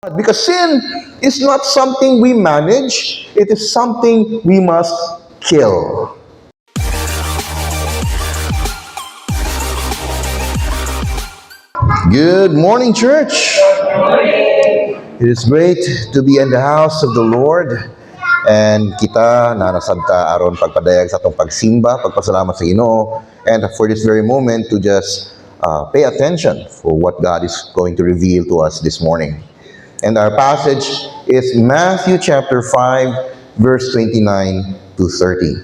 Because sin is not something we manage, it is something we must kill. Good morning, church. It is great to be in the house of the Lord. And kita narasabta aron pagpadayag sa atong pagsimba, pagpasalamat sa Ginoo, and for this very moment to just pay attention for what God is going to reveal to us this morning. And our passage is Matthew chapter 5, verse 29 to 30.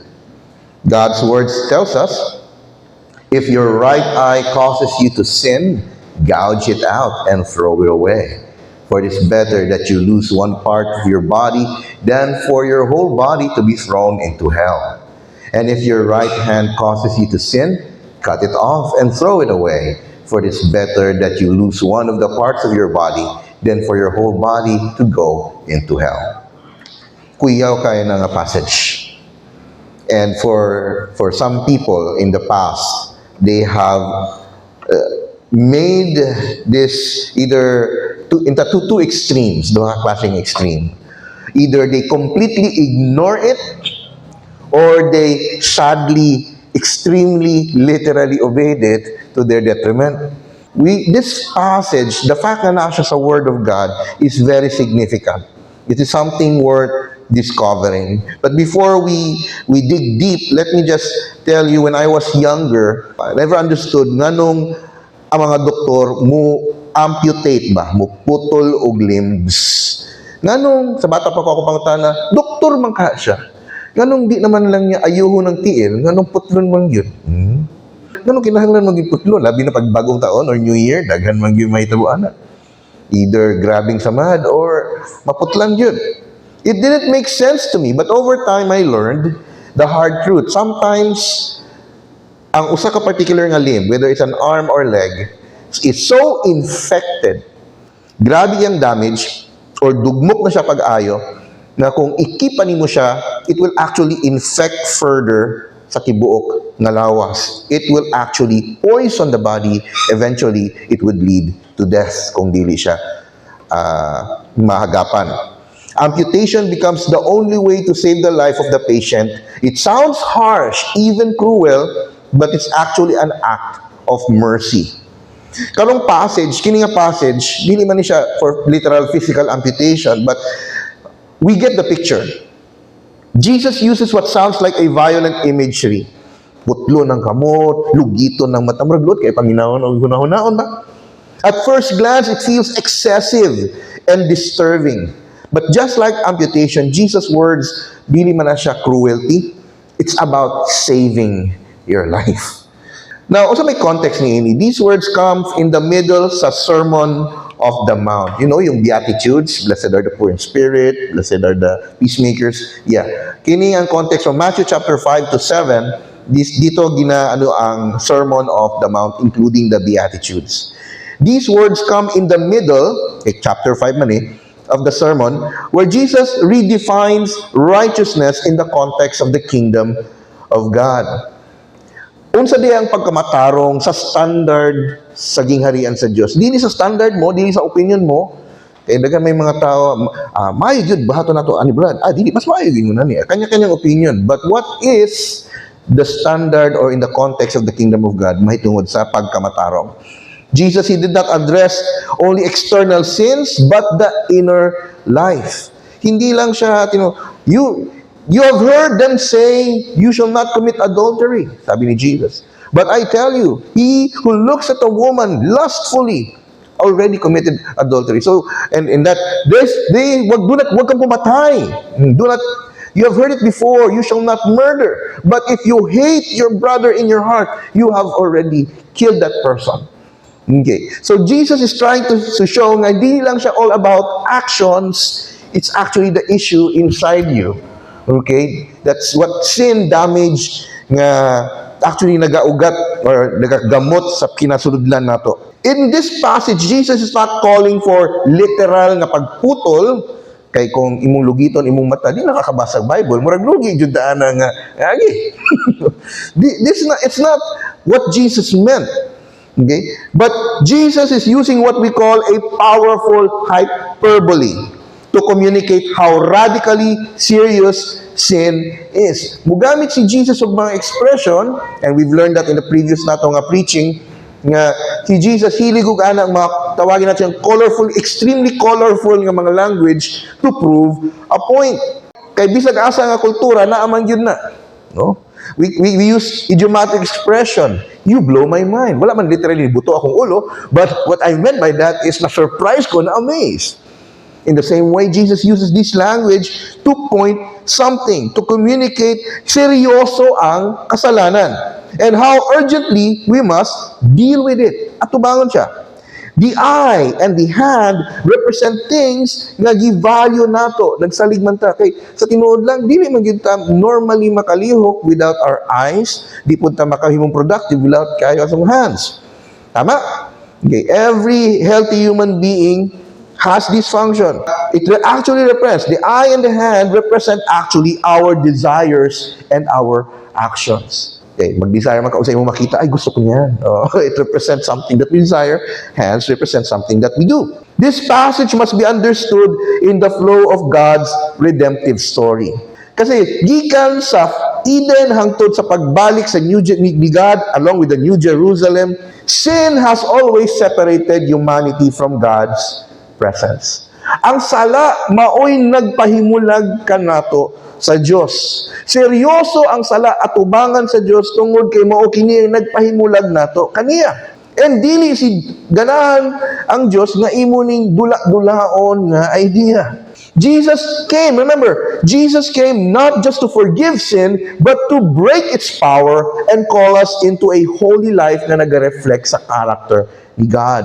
God's words tells us, if your right eye causes you to sin, gouge it out and throw it away. For it is better that you lose one part of your body than for your whole body to be thrown into hell. And if your right hand causes you to sin, cut it off and throw it away. For it is better that you lose one of the parts of your body than for your whole body to go into hell. Kuyaw kayo ng passage. And for some people in the past, they have made this either into two extremes, mga klaseng extreme. Either they completely ignore it, or they sadly, extremely, literally obeyed it to their detriment. This passage, the fact na nasa sa Word of God is very significant. It is something worth discovering. But before we dig deep, let me just tell you, when I was younger, I never understood nga nung ang mga doktor mo amputate ba, mo putol og limbs. Nga nung sa bata pa ko pang tana, doktor man ka siya. Nga nung di naman lang niya ayuho ng tiil, nga nung putlon man yun. Ganun kinahanglan maging putlo, labi na pag bagong taon or New Year, daghan man yung may tabuan. Either grabbing samad or maputlan yun. It didn't make sense to me, but over time I learned the hard truth. Sometimes, ang usa ka particular nga limb, whether it's an arm or leg, is so infected, grabe yung damage, or dugmok na siya pag-ayo, na kung ikipan mo siya, it will actually infect further sa tibuok nga lawas. It will actually poison the body. Eventually, it would lead to death kung dili siya mahagapan. Amputation becomes the only way to save the life of the patient. It sounds harsh, even cruel, but it's actually an act of mercy. Karong passage, kini nga passage, dili man ni siya for literal physical amputation, but we get the picture. Jesus uses what sounds like a violent imagery. Putlo ng kamot, lugito ng mata, maraglot, kaya paminahon o hunahon ba? At first glance, it feels excessive and disturbing. But just like amputation, Jesus' words, dili man na siya cruelty. It's about saving your life. Now, also may context ni ini. These words come in the middle sa Sermon of the Mount. You know, yung Beatitudes, blessed are the poor in spirit, blessed are the peacemakers. Yeah. Kini ang context from Matthew chapter 5 to 7, dito ginaano ang Sermon of the Mount, including the Beatitudes. These words come in the middle, chapter 5 man of the sermon, where Jesus redefines righteousness in the context of the kingdom of God. Unsa di ang pagkamatarong sa standard sa gingharian sa Dios. Dili sa standard mo, dili sa opinion mo. Kaya dagan may mga tao, maayo jud bahato nato ani brad. Dili mas maayo gyud na ni. Kanya-kanyang opinion. But what is the standard or in the context of the kingdom of God mahitungod sa pagkamatarong? Jesus, he did not address only external sins, but the inner life. Hindi lang siya, you have heard them saying, you shall not commit adultery, sabi ni Jesus. But I tell you, he who looks at a woman lustfully already committed adultery. So, and in that, wag kang pumatay. You have heard it before, you shall not murder. But if you hate your brother in your heart, you have already killed that person. Okay. So Jesus is trying to show nga di lang siya all about actions, it's actually the issue inside you. Okay? That's what sin damage nga actually nagaugat or nagagamot sa kinasuludlan nato. In this passage, Jesus is not calling for literal nga pagputol, kay kung imong lugiton imong mata, di nakakabasa Bible, murag lugi jud ana nga agi. It's not what Jesus meant. Okay? But Jesus is using what we call a powerful hyperbole to communicate how radically serious sin is. Mugamit si Jesus og mga expression, and we've learned that in the previous nato nga preaching, nga si Jesus hilig og ana mga tawagin natin colorful, extremely colorful nga mga language to prove a point. Kay bisag asa nga kultura naaman gyud na, no? We use idiomatic expression. You blow my mind. Wala man literally buto akong ulo, but what I meant by that is na-surprise ko, na-amaze. In the same way, Jesus uses this language to point something, to communicate seryoso ang kasalanan and how urgently we must deal with it. At tubangon siya. The eye and the hand represent things nga gi-value nato. Nagsalig man ta. Kay sa tinuod lang, dili man gyud ta normally makalihok without our eyes. Di pud ta makahimong productive without kayo asong hands. Tama? Okay. Every healthy human being has this function. It actually represents, the eye and the hand represent actually our desires and our actions. Okay, mag-desire man ka usay mo makita, ay gusto ko niyan. It represents something that we desire. Hands represent something that we do. This passage must be understood in the flow of God's redemptive story. Kasi gikan sa Eden hangtod sa pagbalik sa ni God along with the New Jerusalem, sin has always separated humanity from God's presence. Ang sala maoy nagpahimulag kanato sa Dios. Seryoso ang sala at ubangan sa Dios tungod kay mao kini nagpahimulag nato kaniya. And dili si ganahan ang Dios nga imo ning dula-dulaon nga idea. Jesus came, remember, Jesus came not just to forgive sin, but to break its power and call us into a holy life na nag-reflect sa character ni God.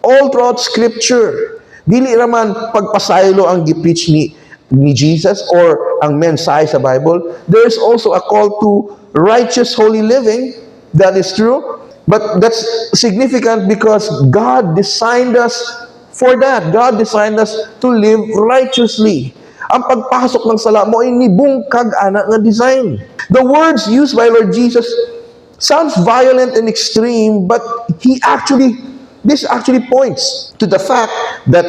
All throughout Scripture, dili raman pagpasaylo ang gipreach ni Jesus or ang mensahe sa Bible. There is also a call to righteous holy living. That is true. But that's significant because God designed us for that. God designed us to live righteously. Ang pagpasok ng sala mo ay nibungkag ana nga design. The words used by Lord Jesus sounds violent and extreme, but this actually points to the fact that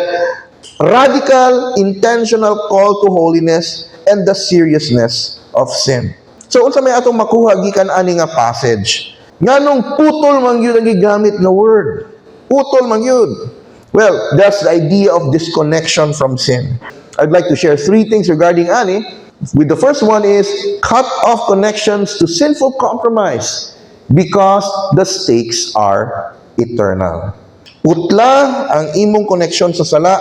radical, intentional call to holiness and the seriousness of sin. So, unsa may atong makuha gikan ani nga passage? Nganong putol man gyud ang gigamit nga word? Putol man gyud. Well, that's the idea of disconnection from sin. I'd like to share 3 things regarding ani. With the first one is cut off connections to sinful compromise because the stakes are eternal. Utla ang imong connection sa sala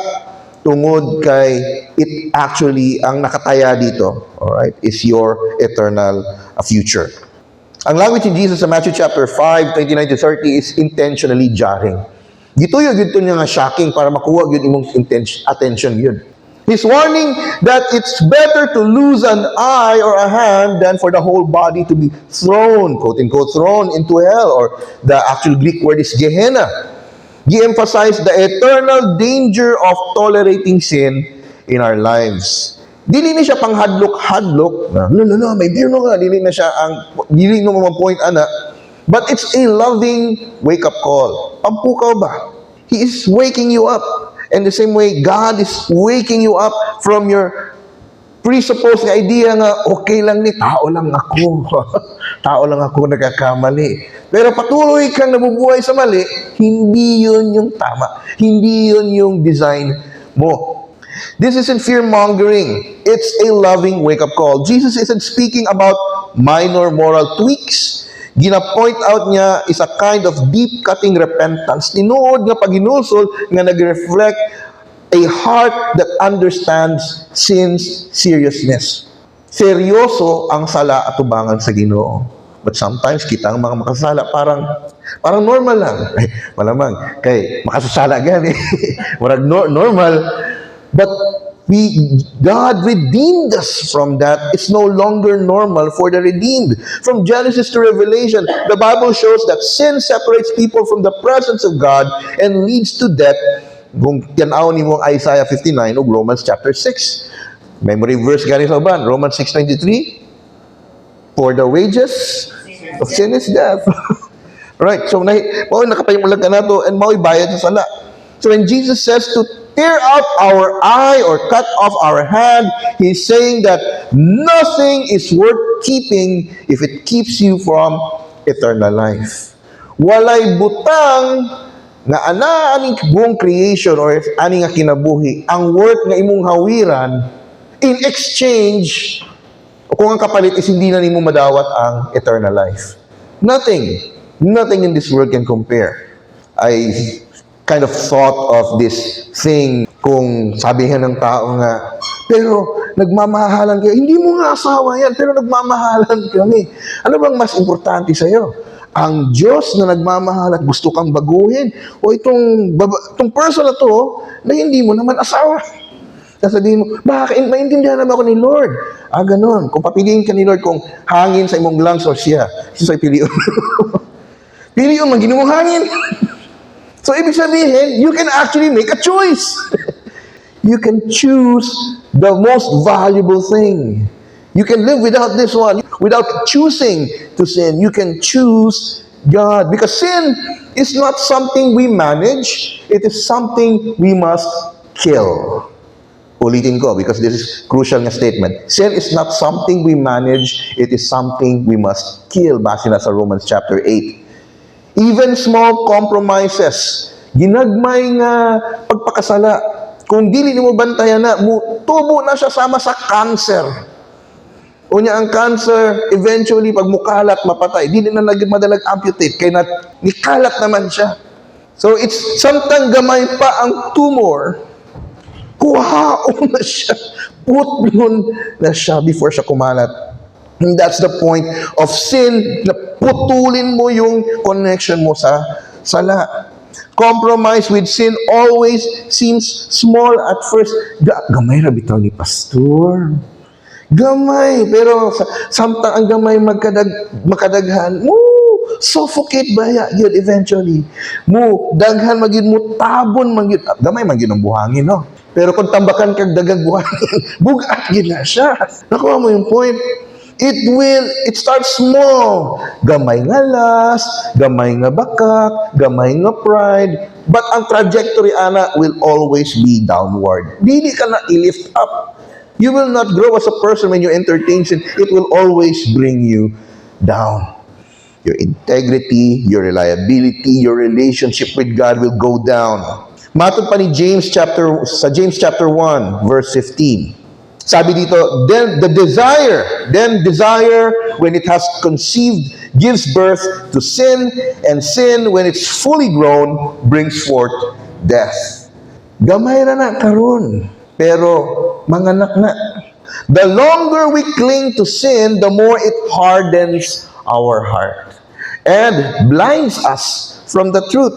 tungod kay it actually ang nakataya dito, all right, is your eternal future. Ang language ni Jesus sa Matthew chapter 5, 29 to 30 is intentionally jarring. Gituyo gyud niya nga shocking para makuha gyud imong attention gyud. He's warning that it's better to lose an eye or a hand than for the whole body to be thrown, quote-unquote, thrown into hell, or the actual Greek word is Gehenna. Gi-emphasize the eternal danger of tolerating sin in our lives. Dili ni siya panghadlok-hadlok. No, may beer no nga. Dili no mo point ana. But it's a loving wake-up call. Pampukaw ba? He is waking you up. And the same way, God is waking you up from your presupposed idea nga, okay lang ni, tao lang ako. Tao lang ako nagkakamali. Pero patuloy kang nabubuhay sa mali, hindi yun yung tama. Hindi yun yung design mo. This isn't fear-mongering. It's a loving wake-up call. Jesus isn't speaking about minor moral tweaks. Gina-point out niya is a kind of deep-cutting repentance. Tinuod nga paginulsol nga nag-reflect a heart that understands sin's seriousness. Seryoso ang sala at tubangan sa Ginoo. But sometimes kita ang mga makasala parang normal lang. Ay, malamang kay makasala gani. Murag normal. But God redeemed us from that. It's no longer normal for the redeemed. From Genesis to Revelation, the Bible shows that sin separates people from the presence of God and leads to death. Kung tanaw ni mo Isaiah 59 o Romans chapter 6. Memory verse gani sa uban, Romans 6:23. For the wages of sin is death. Right, so nakapayong ka na to, and mao'y bayad sa sala. So when Jesus says to tear out our eye or cut off our hand, He's saying that nothing is worth keeping if it keeps you from eternal life. Walay butang na aning buong creation or aning nga kinabuhi, ang worth nga imong hawiran in exchange, o kung ang kapalit is hindi na nimo madawat ang eternal life. Nothing in this world can compare. I kind of thought of this thing kung sabihin ng tao nga, pero nagmamahalan kayo. Hindi mo nga asawa yan, pero nagmamahalan kami. Ano bang mas importante sa'yo? Ang Diyos na nagmamahal at gusto kang baguhin, o itong person na to na hindi mo naman asawa. Sasabihin mo, bakit? Maintindihan naman ako ni Lord. Ganon. Kung papiliin ka ni Lord kung hangin sa imong lungs or siya sa'yo piliin. Piliin mo, gini mong hangin. So, ibig sabihin, you can actually make a choice. You can choose the most valuable thing. You can live without this one, without choosing to sin. You can choose God. Because sin is not something we manage. It is something we must kill. Ulitin ko, because this is crucial na statement. Sin is not something we manage. It is something we must kill. Base na sa Romans chapter 8. Even small compromises, ginagmay nga pagpakasala, kung dili mo bantayan na, tubo na siya sama sa cancer. Unya ang cancer, eventually, pag mukalat, mapatay. Dili na madalag amputate, kaya nikalat naman siya. So, it's samtang gamay pa ang tumor, kuhaon na siya, putlon na siya before siya kumalat. And that's the point of sin, na putulin mo yung connection mo sa sala. Compromise with sin always seems small at first. Gamay ra bitaw ni pastor. Gamay, pero samtang ang gamay makadaghan, suffocate ba yun eventually? Daghan magyud mo tabon magyud. Gamay magyud ang buhangin, no? Pero kung tambakan kag dagang buhangin, bugat yun na siya. Nakuha mo yung point? It starts small. Gamay nga lust, gamay nga bakak, gamay nga pride, but ang trajectory, ana, will always be downward. Dili ka na i-lift up. You will not grow as a person when you entertain sin. It will always bring you down. Your integrity, your reliability, your relationship with God will go down. Matod pa ni James chapter 1, verse 15. Sabi dito, then desire, when it has conceived, gives birth to sin, and sin, when it's fully grown, brings forth death. Gamay na karon, pero manganak na. The longer we cling to sin, the more it hardens our heart and blinds us from the truth.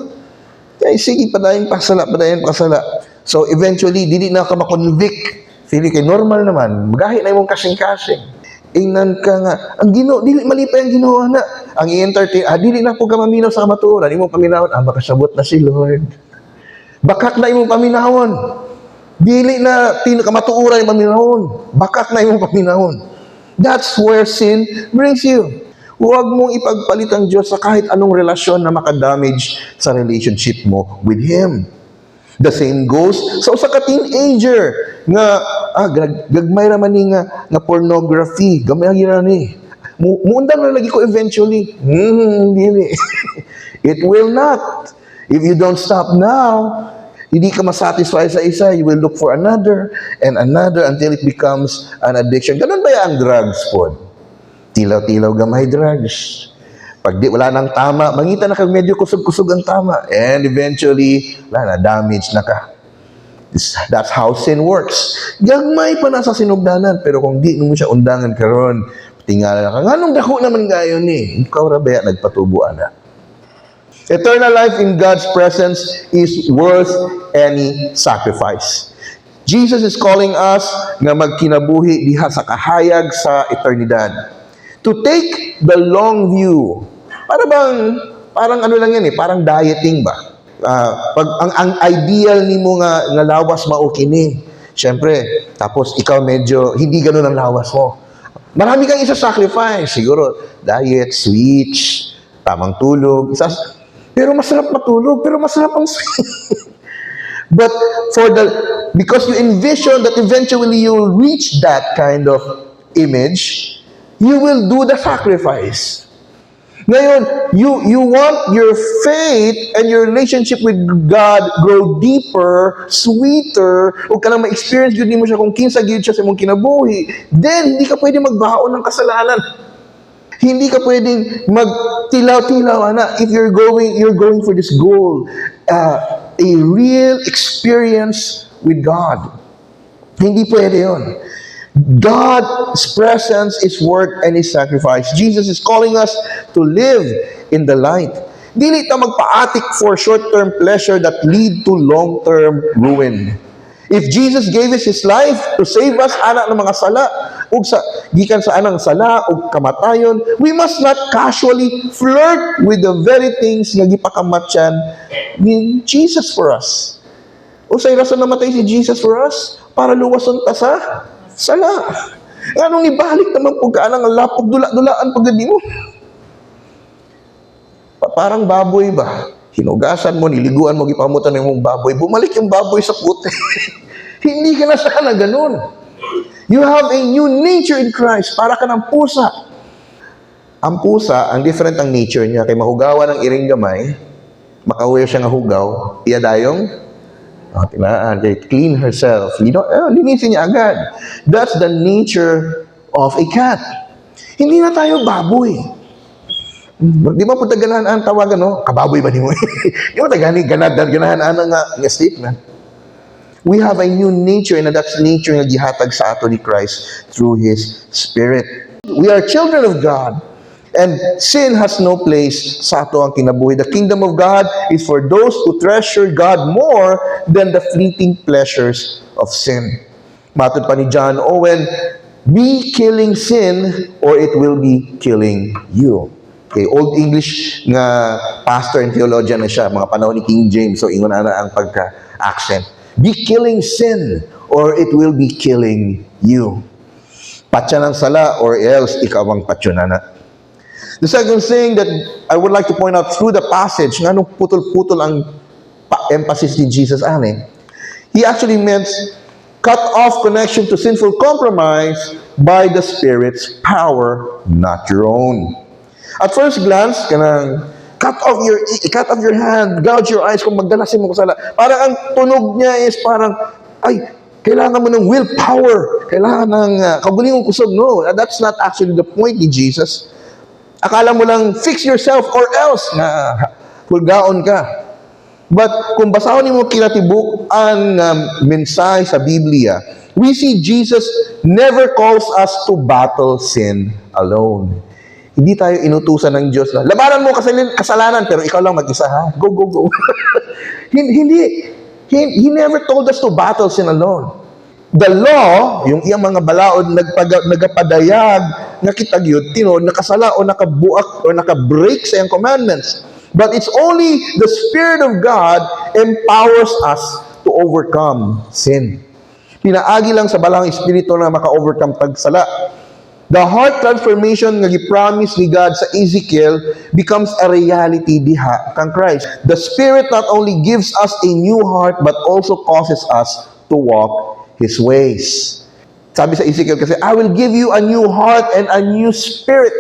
Kaya sige, padayon pasala. So eventually, dili na ka makonvict. Fili kay normal naman, magahi na imong kasing-kasing. Ingnan ka nga, dili mali pa yung ginawa na. Ang i-entertain, dili na po ka maminaw sa kamatuoran, imong paminawon, makasabot na si Lord. Bakak na imong paminawon. Dili na kamatuoran yung paminawon. Bakak na imong paminawon. That's where sin brings you. Huwag mong ipagpalit ang Diyos sa kahit anong relasyon na makadamage sa relationship mo with Him. The same goes sa usa ka teenager nga gagmay ra man ni nga pornography, gamay ra ni. Muundang na lagi ko eventually. Dili. It will not. If you don't stop now, hindi ka masatisfy sa isa, you will look for another and another until it becomes an addiction. Ganun ba ang drugs po? Tilaw-tilaw gamay drugs. Pag di wala nang tama, mangita na kag medyo kusog-kusog ang tama. And eventually, damage na ka. That's how sin works. Gagmay pa na sa sinugdanan, pero kung di mo siya undangan karon, tingala ka, nganong dako naman gayon ni? Ikaw ra baya nagpatubuan na. Eternal life in God's presence is worth any sacrifice. Jesus is calling us nga magkinabuhi diha sa kahayag sa eternidad. To take the long view. Parang ano lang yan parang dieting ba? Pag ang ideal nimo nga lawas mao kini. Syempre, tapos ikaw medyo hindi ganoon ang lawas mo. Marami kang isa-sacrifice, siguro diet, switch, tamang tulog. Pero masarap matulog, pero masarap ang But because you envision that eventually you'll reach that kind of image, you will do the sacrifice. Ngayon, you want your faith and your relationship with God grow deeper, sweeter, o ka na ma-experience yun mo siya kung kinsa gyud siya sa imong kinabuhi, then hindi ka pwede magbaon ng kasalanan. Hindi ka pwedeng magtilaw-tilaw, if you're going for this goal, a real experience with God. Hindi pwede yun. God's presence is work and His sacrifice. Jesus is calling us to live in the light. Dili ta magpaatik for short-term pleasure that lead to long-term ruin. If Jesus gave us His life to save us, anak ng mga sala, ug gikan sa anang sala ug kamatayon, we must not casually flirt with the very things nga gipakamatyan ni Jesus for us. Usay rason namatay si Jesus for us para luwason ta sa sala. Anong ibalik naman pag anang lapog dula-dulaan pag mo? Parang baboy ba? Hinugasan mo, niliguan mo, gipamutan ng mong baboy, bumalik yung baboy sa puti. Hindi ka na sana ganun. You have a new nature in Christ. Para ka ng pusa. Ang pusa, ang different ang nature niya. Kay mahugawan ng iring gamay, makaware siya ng hugaw, iya dayong, tinaan, clean herself. Linisin niya agad. That's the nature of a cat. Hindi na tayo baboy. Di ba po ganahan ang tawagan, no? Kababoy ba ni mo? Di ba ganahan ang nga statement? We have a new nature, and that's nature na gihatag sa ato ni Christ through His Spirit. We are children of God, and sin has no place sa ato ang kinabuhi. The kingdom of God is for those who treasure God more than the fleeting pleasures of sin. Matod pa ni John Owen, be killing sin, or it will be killing you. Okay, Old English nga pastor and theologian na siya, mga panahon ni King James, so ingon na ang pagka-accent. Be killing sin, or it will be killing you. Patya ng sala, or else ikaw ang patyunana. The second thing that I would like to point out through the passage, nga nung putol-putol ang emphasis ni Jesus, he actually meant cut off connection to sinful compromise by the Spirit's power, not your own. At first glance, kanang cut off your hand, gouge your eyes kung magdalasin mo kasala. Parang ang tunog niya is parang, kailangan mo ng willpower, kailangan ng kagulingong kusog. No, that's not actually the point ni Jesus. Akala mo lang, fix yourself or else, na hulgaon ka. But kung basahon mo kinatibuk ang mensahe sa Biblia, we see Jesus never calls us to battle sin alone. Hindi tayo inutusan ng Diyos na, labanan mo kasalanan, pero ikaw lang mag-isa, ha? Go, go, go. He never told us to battle sin alone. The law, yung iyang mga balaod, nagapadayag, nakitagyod, nakasala o nakabuak o nakabreak sa iyang commandments. But it's only the Spirit of God empowers us to overcome sin. Pinaagi lang sa balang Espiritu na maka-overcome pagsala. The heart transformation nga gi-promise ni God sa Ezekiel becomes a reality diha kang Christ. The Spirit not only gives us a new heart but also causes us to walk His ways. Sabi sa Ezekiel kasi, I will give you a new heart and a new spirit,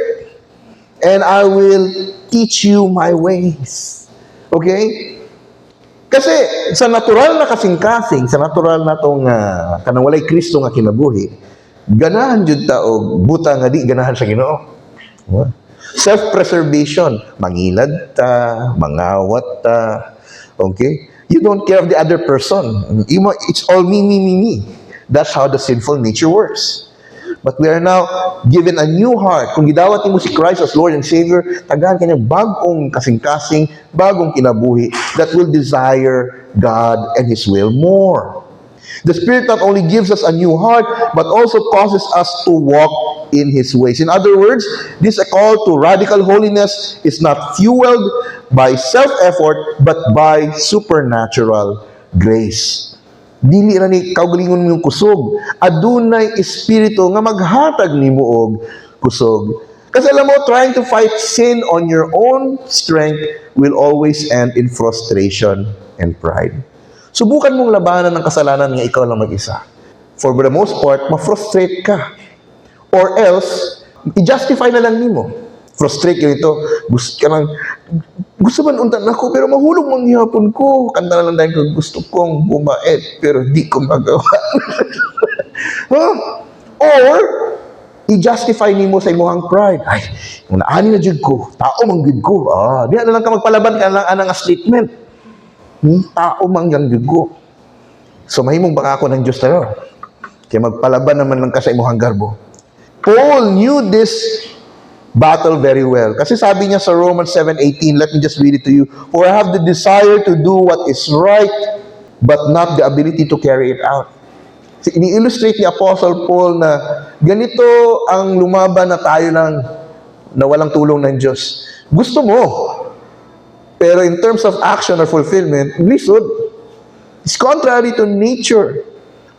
and I will teach you my ways. Okay? Kasi sa natural na kasing-kasing, sa natural na itong kanang walay Kristo nga kinabuhi, ganahan jud ta og buta nga di ganahan sa Ginoo. Self-preservation, mangilad ta, mangawat ta. Okay? You don't care of the other person. It's all me, me, me, me. That's how the sinful nature works. But we are now given a new heart. Kung gidawat mo si Christ as Lord and Savior, tagahan kanya bagong kasing-kasing, bagong kinabuhi that will desire God and His will more. The Spirit not only gives us a new heart, but also causes us to walk in His ways. In other words, this call to radical holiness is not fueled by self-effort, but by supernatural grace. Dili ra ni kaugalingon mo yung kusog. Adunay Espiritu nga maghatag nimo og kusog. Kasi alam mo, trying to fight sin on your own strength will always end in frustration and pride. Subukan mong labanan ng kasalanan nga ikaw lang mag-isa. For the most part, ma-frustrate ka. Or else, i-justify na lang nimo. Frustrate ka nito. Gusto man untan ako, pero mahulog mang hihapon ko. Kanta na lang dahil kung gusto kong bumait, pero di ko magawa. Huh? Or, i-justify nimo sa imuhang pride. Ay, kung naani na jud ko, tao mang jud ko. Di na lang ka magpalaban ka lang anang statement. Tao mang yan jud ko. So, mahimong baka ako ng Diyos tayo. Kaya magpalaban naman lang ka sa imuhang garbo. Paul knew this battle very well. Kasi sabi niya sa Romans 7:18, let me just read it to you. For I have the desire to do what is right, but not the ability to carry it out. Ini-illustrate ni Apostle Paul na ganito ang lumaban na tayo na walang tulong ng Diyos. Gusto mo, pero in terms of action or fulfillment, lisod. It's contrary to nature.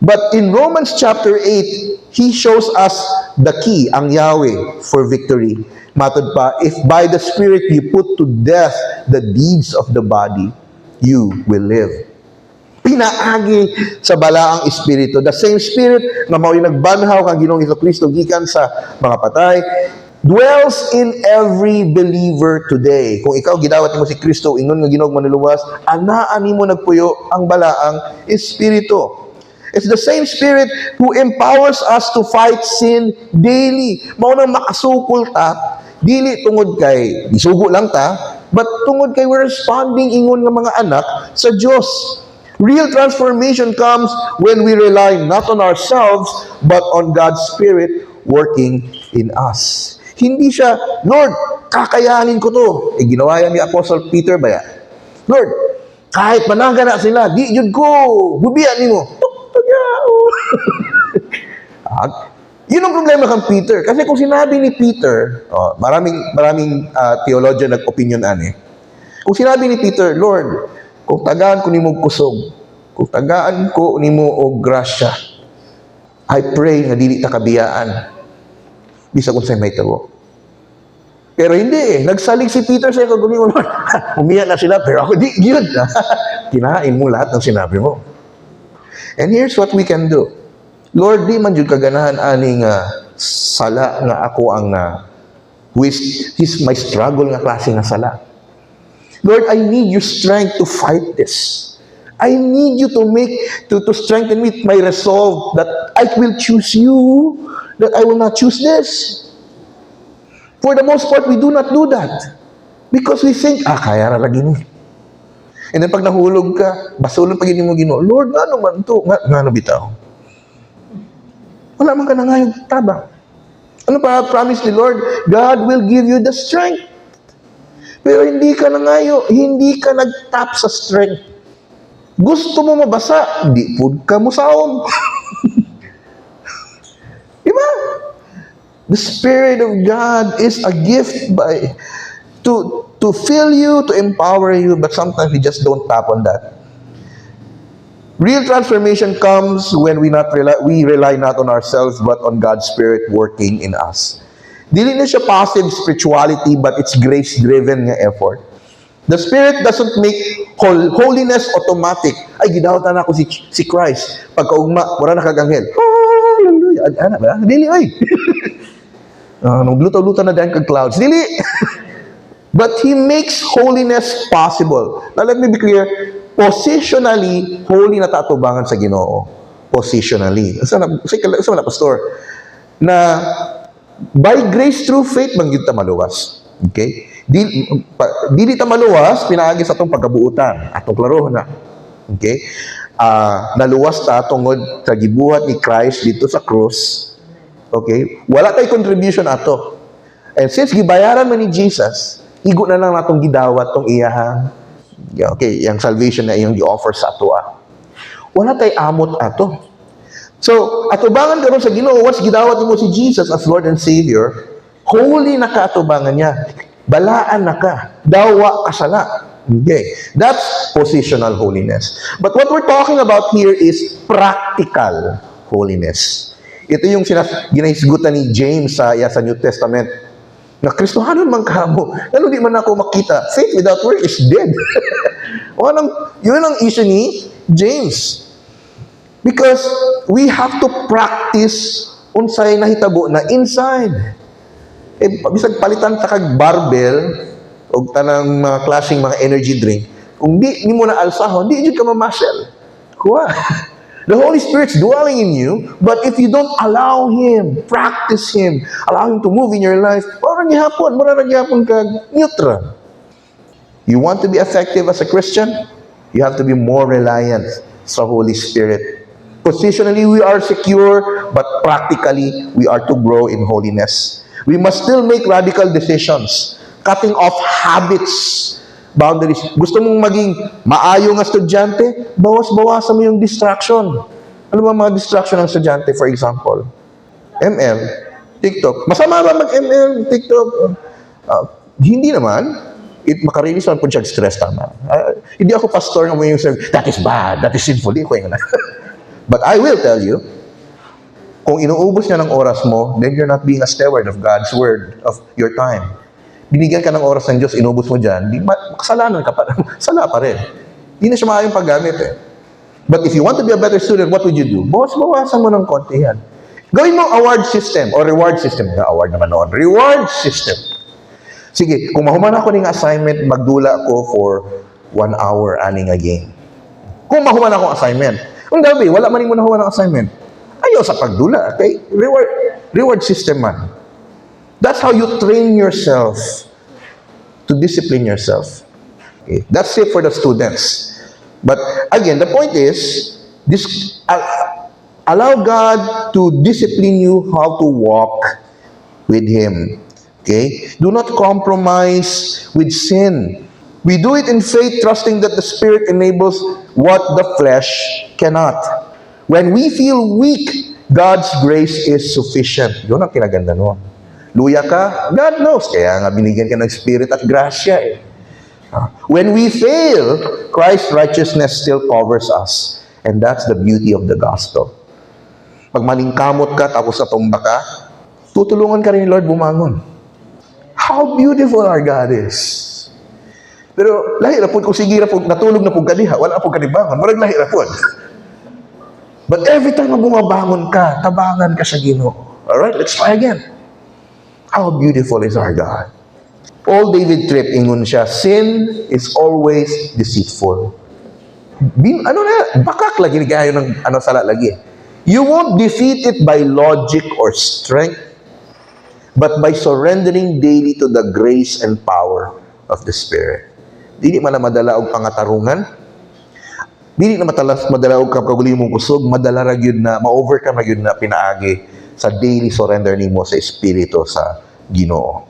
But in Romans chapter 8, He shows us the key, ang Yahweh, for victory. Matod pa, if by the Spirit you put to death the deeds of the body, you will live. Pinaagi sa balaang Espiritu. The same Spirit na mao'y nagbanhaw kang Ginoong Jesucristo gikan sa mga patay, dwells in every believer today. Kung ikaw gidawat mo si Kristo, ingon nga Ginoong manluluwas, anaan nimo nagpuyo ang balaang Espiritu. It's the same Spirit who empowers us to fight sin daily. Mao nang makasukol ta, dili tungod kay isugo lang ta, but tungod kay we're responding ingon nga mga anak sa Dios. Real transformation comes when we rely not on ourselves, but on God's Spirit working in us. Hindi siya, Lord, kakayanin ko to. Ginawa yan ni Apostle Peter ba yan? Lord, kahit managa na sila, di yun ko, bubiyan ni mo. Yun ang problema kang Peter. Kasi kung sinabi ni Peter, maraming theologian nag-opinion kung sinabi ni Peter, Lord, kung tagaan ko nimo kusog, kung tagaan ko nimo og grasya, I pray nga dili ta kabiyaan. Bisa kung sa'y may tabo. Pero hindi nagsalig si Peter sa kagulingon, Lord, umiyak na sila, pero ako di, yun. Kinain mo lahat ng sinabi mo. And here's what we can do. Lord, di man jud kaganahan ani nga sala nga ako ang is my struggle nga klase nga sala. Lord, I need your strength to fight this. I need you to strengthen me my resolve that I will choose you, that I will not choose this. For the most part, we do not do that. Because we think, kaya na lagi ni. And then pag nahulog ka, basulong pag mo Ginoo, Lord, ano man to? Nga bitaw? Wala man ka na nga yung tabang. Ano pa promise ni Lord? God will give you the strength. Pero hindi ka na ngayo, hindi ka nag-tap sa strength. Gusto mo mabasa, di po ka musaom. Diba? The Spirit of God is a gift to fill you, to empower you, but sometimes we just don't tap on that. Real transformation comes when we rely not on ourselves, but on God's Spirit working in us. Dili na siya passive spirituality, but it's grace-driven nga effort. The Spirit doesn't make holiness automatic. Ay, gidawatan ako si Christ. Pagkaugma, wala na kaganghel. Hallelujah. Ano ba? Dili, ay. Nagluto-luto na dahil kag-clouds. Dili. But He makes holiness possible. Now, let me be clear. Positionally, holy na tatubangan sa Ginoo. Positionally. Sa na, pastor, na by grace through faith, manggid ta maluwas. Okay? Dili ta maluwas, pinaagi sa atong pagkabuutan. Atong klaro na. Okay? Naluwas ta tungod sa gibuhat ni Christ dito sa cross. Okay? Wala tay contribution ato. And since gibayaran man ni Jesus, igo na lang natong gidawat tong iyahang yung salvation na iyong gi-offer sa ato. Wala tay amot ato. So, atubangan karon sa Ginoo, once gidawat mo si Jesus as Lord and Savior, holy na ka atubangan niya. Balaan na ka. Dawa ka sala. Okay. That's positional holiness. But what we're talking about here is practical holiness. Ito yung ginahisgutan ni James sa New Testament. Na Kristohanon man ka mo. Ano di man ako makita? Faith without work is dead. Yun ang issue ni James. Because we have to practice unsay nahitabo na inside. Bisag palitan ta kag barbell o tanang mga klaseng mga energy drink, kung di mo na alsahon, di jud ka ma-muscle. Kuha. The Holy Spirit's dwelling in you, but if you don't allow Him, practice Him, allow Him to move in your life, mura gyapon ka neutral. You want to be effective as a Christian? You have to be more reliant sa Holy Spirit. Positionally, we are secure, but practically, we are to grow in holiness. We must still make radical decisions, cutting off habits, boundaries. Gusto mong maging maayo nga estudyante, bawas-bawasan mo yung distraction. Ano ba mga distraction ng estudyante, for example? ML, TikTok. Masama ba mag-ML, TikTok? Hindi naman. Makarelease man po siya stress, tama. Hindi ako pastor na mo yung sabi, that is bad, that is sinful. Di ko yung But I will tell you, kung inuubos niya ng oras mo, then you're not being a steward of God's word, of your time. Binigyan ka ng oras ng Diyos, inubos mo dyan, kasalanan ka pa, sala pa rin. Hindi na siya maayong paggamit eh. But if you want to be a better student, what would you do? Bawasan mo ng konti yan. Gawin mo award system or reward system. Award naman noon. Reward system. Sige, kung mahuman ako ng assignment, magdula ako for 1 hour aning a game. Kung mahuman akong assignment, ang gabi, wala man mo nahuman ng assignment. Ayaw sa pagdula. Okay? Reward system man. That's how you train yourself to discipline yourself. Okay? That's it for the students. But again, the point is, allow God to discipline you how to walk with Him. Okay? Do not compromise with sin. We do it in faith, trusting that the Spirit enables what the flesh cannot. When we feel weak, God's grace is sufficient. Yun ang kinaganda nun. Luya ka, God knows. Kaya nga binigyan ka ng Spirit at grasya eh. When we fail, Christ's righteousness still covers us. And that's the beauty of the gospel. Pag malingkamot ka, tapos natumba ka, tutulungan ka rin ni Lord bumangon. How beautiful our God is. Pero lahi ra pud kung sige ra pud natulog na pud kadiha, wala pud kanibangon, murag lahi ra pud. But every time na bumabangon ka, tabangan ka sa Ginoo. All right, let's try again. How beautiful is our God. Paul David Tripp, ingon siya, sin is always deceitful. Bakak lagi kayo ng sala lagi. You won't defeat it by logic or strength, but by surrendering daily to the grace and power of the Spirit. Dili man na madala og pangatarungan. Dili na madala og kaguli mong kusog, madala ra gyud na ma-overcome ra gyud na pinaagi sa daily surrender nimo sa Espiritu sa Ginoo.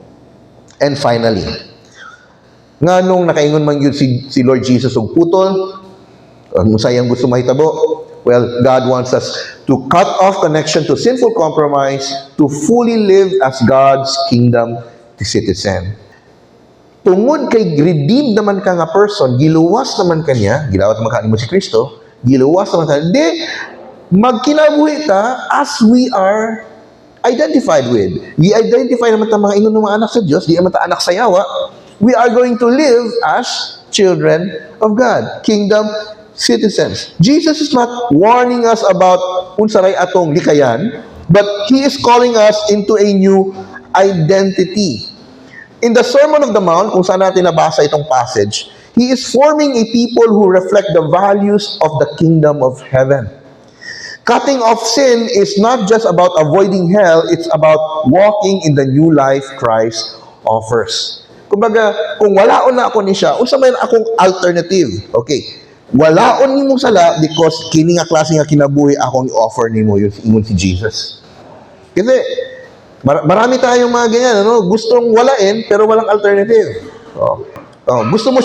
And finally, nganong nakaingon man gyud si Lord Jesus og putol, ang sayang gusto mahitabo, well, God wants us to cut off connection to sinful compromise, to fully live as God's kingdom citizen. Tungod kay redeemed naman ka nga person, giluwas naman kanya, gilawat naman kanimo si Kristo, giluwas naman kanya, di, magkinabuhi ta as we are identified with. We identify naman ta mga ingon ng mga anak sa Diyos, di naman ta anak sa yawa. We are going to live as children of God, kingdom citizens. Jesus is not warning us about unsaray atong likayan, but He is calling us into a new identity. In the Sermon on the Mount, kung saan natin nabasa itong passage, He is forming a people who reflect the values of the kingdom of heaven. Cutting off sin is not just about avoiding hell, it's about walking in the new life Christ offers. Kumbaga, kung walaon na ako ni siya, unsa man akong alternative. Okay. Walaon nimo sala because kini nga klase nga kinabuhi akong i-offer nimo yung ingon si Jesus. Kasi marami tayong mga ganyan, ano? Gustong walain pero walang alternative. Gusto mo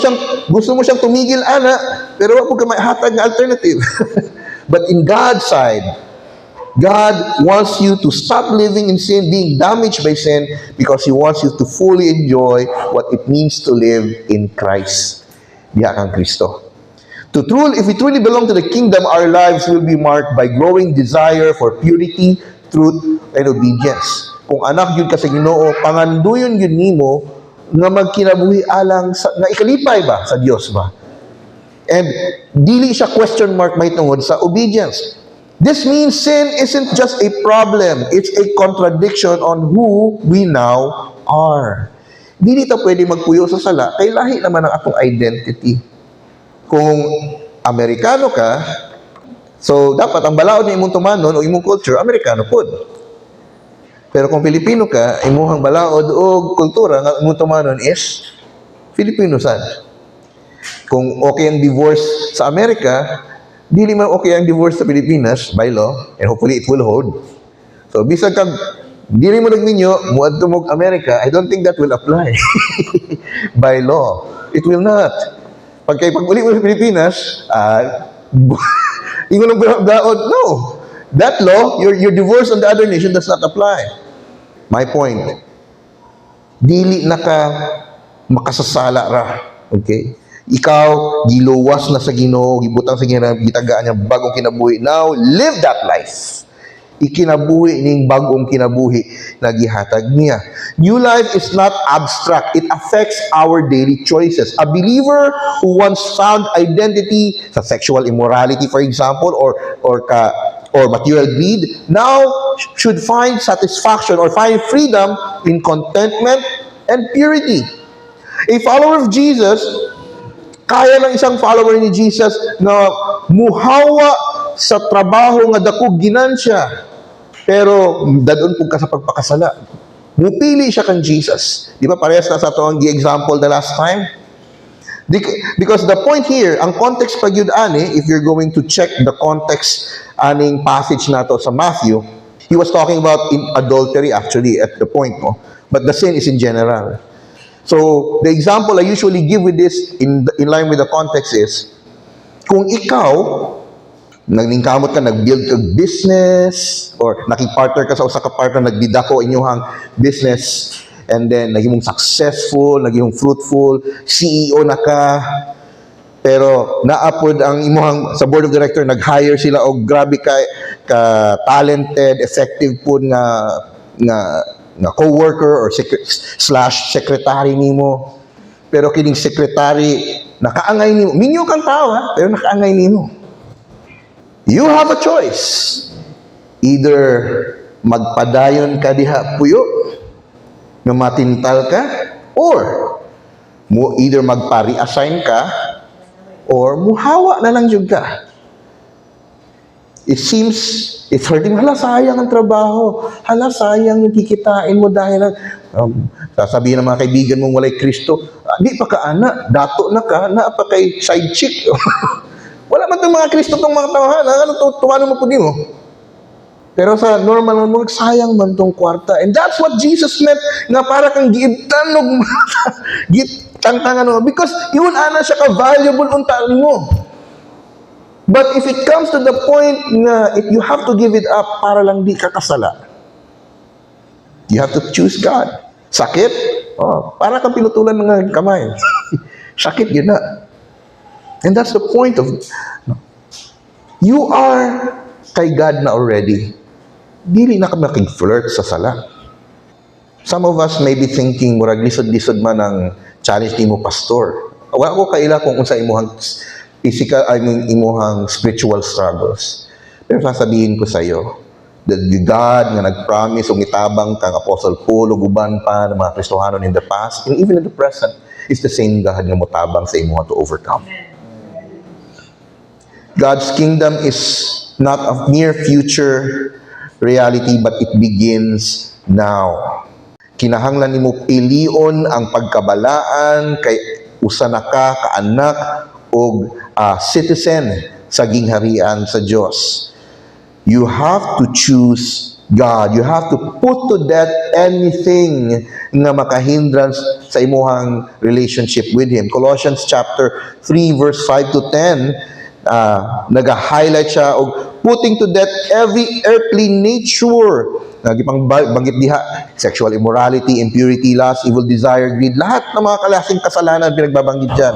siyang tumigil ana, pero wag mo ka maihatag nga alternative. But in God's side, God wants you to stop living in sin, being damaged by sin, because He wants you to fully enjoy what it means to live in Christ. Diha kang Kristo. If we truly belong to the kingdom, our lives will be marked by growing desire for purity, truth, and obedience. kung anak yun ka sa Ginoo, panganduyon yun nimo nga magkinabuhi alang sa, nga ikalipay ba sa Dios ba? And dili siya question mark may tungod sa obedience. This means sin isn't just a problem, it's a contradiction on who we now are. Dili ta pwede magpuyo sa sala, kay lahi naman ang atong identity. Kung Amerikano ka, so dapat ang balaod ni imong tumanon o imong culture, Amerikano pod. Pero kung Pilipino ka, imuhang balaod o kultura nga imong tumanon is Filipino sad. Kung okay ang divorce sa Amerika, dili man okay ang divorce sa Pilipinas by law, and hopefully it will hold. So, bisag kag dili mo nagminyo, muadto mo Amerika, I don't think that will apply by law. It will not. Pag-uli mo sa Pilipinas, ingon ang daod, no. That law, your divorce on the other nation does not apply. My point, dili na ka makasasala ra. Okay? Ikaw, giluwas na sa Ginoo, gibutang sa Ginoo, gitagaan niya bagong kinabuhi. Now, live that life. Ikinabuhi ning bagong kinabuhi na gihatag niya. New life is not abstract. It affects our daily choices. A believer who once found identity sa sexual immorality, for example, or material greed, now should find satisfaction or find freedom in contentment and purity. A follower of Jesus, kaya ng isang follower ni Jesus na muhawa sa trabaho nga dakog ginansya. Pero dadon pug ka sa pagpakasala. Mupili siya kang Jesus. Di ba parehas na sa ito ang example the last time? Because the point here, ang context pag yun ani, if you're going to check the context aning passage na to sa Matthew, he was talking about in adultery actually at the point mo. But the sin is in general. So, the example I usually give with this, in line with the context is, kung ikaw, nagningkamot ka, nag-build ka business, or nakipartner ka sa usa ka partner, nagbidako inyong business, and then naging successful, naging fruitful, CEO na ka, pero naapod ang imuhang sa board of director, nag-hire sila og grabe ka talented, effective po nga co-worker or secretary nimo. Pero kining secretary nakaangay nimo. Minyo kang tao pero nakaangay nimo. You have a choice. Either magpadayon ka diha puyo nga matintal ka, or mo either magpa-reassign ka or muhawa na lang jud ka. It seems, it's hurting. Hala, sayang ang trabaho. Hala, sayang yung kikitain mo dahil sasabihin ng mga kaibigan mong walay Kristo, di pa ka ana, dato na ka, na pa kay side chick. Wala man itong mga Kristo itong mga tawahan. Ano tumanon mo po mo? Pero sa normal mo, sayang man itong kwarta. And that's what Jesus meant, nga para kang giibtanog, gitantangan mo. Because yun ana siya ka-valuable untaan mo. But if it comes to the point na if you have to give it up para lang di ka kasala, you have to choose God. Sakit? Oh, para kang pinutulan ng kamay. Sakit yun na. And that's the point of you are kay God na already. Dili na ka makig-flirt sa sala. Some of us may be thinking, murag lisod-lisod man ang challenge ni mo, pastor. Wala ko kaila kung unsa imuhang physical, imuhang spiritual struggles. Pero sasabihin ko sa iyo, that God nga nag-promise o itabang kang Apostle Paul o guban pa ng mga Kristohanon in the past, and even in the present, is the same God nga mutabang sa imuha to overcome. God's kingdom is not a mere future reality, but it begins now. Kinahanglan nimo pilion ang pagkabalaan kay usa na ka kaanak o citizen sa gingharian sa Diyos. You have to choose God. You have to put to death anything na makahindrance sa imuhang relationship with Him. Colossians chapter 3 verse 5 to 10, nag-highlight siya og putting to death every earthly nature. Nagipang banggit diha, sexual immorality, impurity, lust, evil desire, greed, lahat ng mga kalasing kasalanan pinagbabanggit dyan.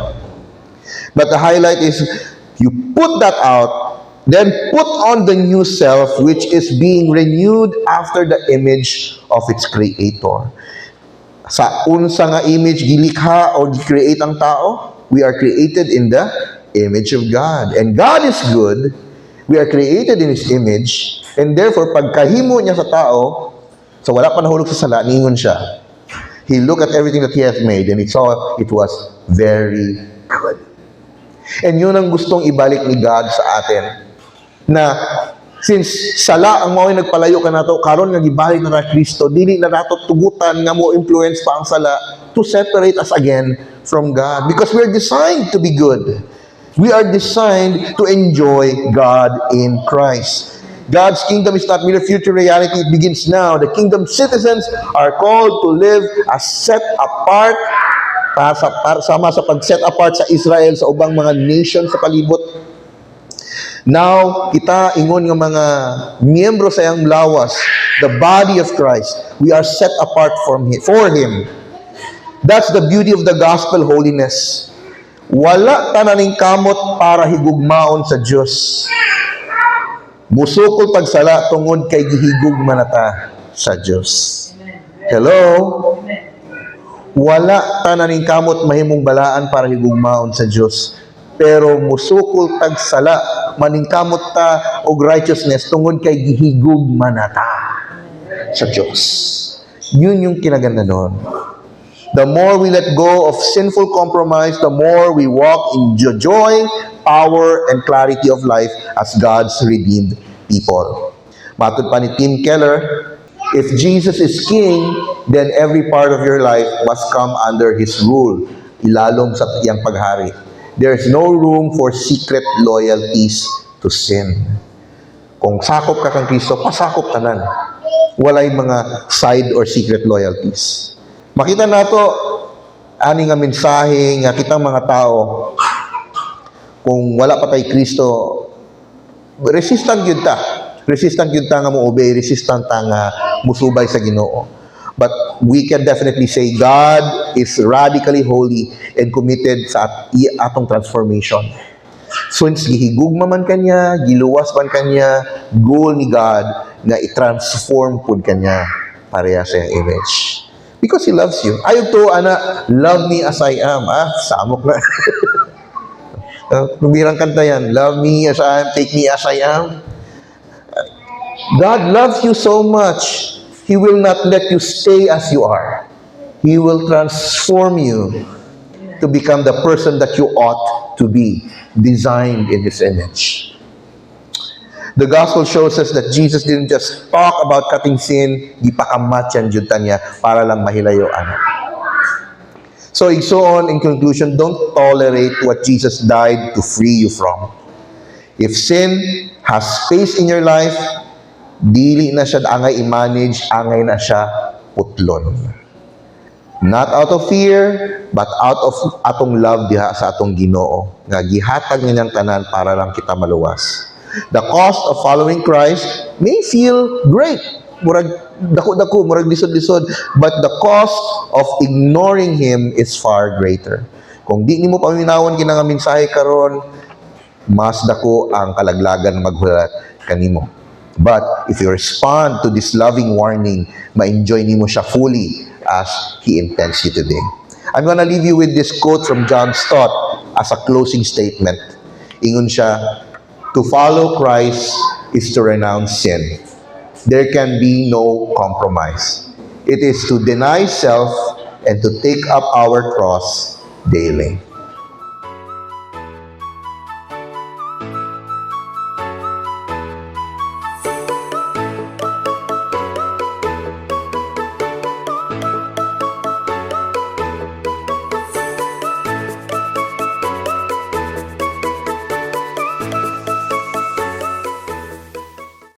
But the highlight is, you put that out Then put on the new self, which is being renewed after the image of its creator. Sa unsa nga image gilikha o gi-create ang tao? We are created in the image of God. And God is good. We are created in His image. And therefore, pagkahimo niya sa tao, so wala pa nahulog sa sala, ningon siya. He looked at everything that He has made and He saw it was very good. And yun ang gustong ibalik ni God sa atin. Na since sala ang mao nagpalayo ka nato karon nga gibalik na Kristo, dili na nato tugutan nga mo influence pa ang sala to separate us again from God, because we are designed to be good. We are designed to enjoy God in Christ. God's kingdom is not mere future reality, it begins now. The kingdom citizens are called to live as set apart sama sa pag-set apart sa Israel sa ubang mga nation sa palibot. Now, kita ingon nga mga miyembro sa iyang lawas, the body of Christ, we are set apart for Him. That's the beauty of the gospel holiness. Wala tananing kamot para higugmaon sa Dios. Musukol pagsala tungod kay gihigugma nata sa Dios. Hello? Wala tananing kamot mahimong balaan para higugmaon sa Dios. Pero musukol tagsala maningkamot ta og righteousness tungod kay gihigugma nata sa Dios. Yun yung kinaganda noon. The more we let go of sinful compromise, the more we walk in joy, power, and clarity of life as God's redeemed people. Matod pa ni Tim Keller, if Jesus is King, then every part of your life must come under His rule, ilalom sa iyang paghari. There's no room for secret loyalties to sin. Kung sakop ka kang Kristo, pasakop ka nan. Walay mga side or secret loyalties. Makita nato ani nga mensahe nga kitang mga tao, kung wala pa tay Kristo, resistant gyud ta. Resistant gyud ta nga mo-obey, resistant ta nga musubay sa Ginoo. But we can definitely say God is radically holy and committed sa atong transformation. Since gihigugma man kanya, giluwas man kanya, goal ni God na i-transform pud kanya pareha sa iyang image. Because He loves you. Ayog to, ana, love me as I am. Samok na. Nubirang kanta yan. Love me as I am, take me as I am. God loves you so much. He will not let you stay as you are. He will transform you to become the person that you ought to be, designed in His image. The gospel shows us that Jesus didn't just talk about cutting sin, gipakamat yan jud niya para lang mahilayoan. So igsoon, in conclusion, don't tolerate what Jesus died to free you from. If sin has space in your life, dili na siya angay i-manage, angay na siya putlon. Not out of fear, but out of atong love diha sa atong Ginoo, nga gihatag niyang tanan para lang kita maluwas. The cost of following Christ may feel great, murag dako-dako, murag lisod-lisod, but the cost of ignoring Him is far greater. Kung di nimo paminawon kina nga mensahe karon, mas dako ang kalaglagan maghulat kanimo. But if you respond to this loving warning, ma-enjoy nimo siya fully as He intends you today. I'm gonna leave you with this quote from John Stott as a closing statement. Ingon siya, to follow Christ is to renounce sin. There can be no compromise. It is to deny self and to take up our cross daily.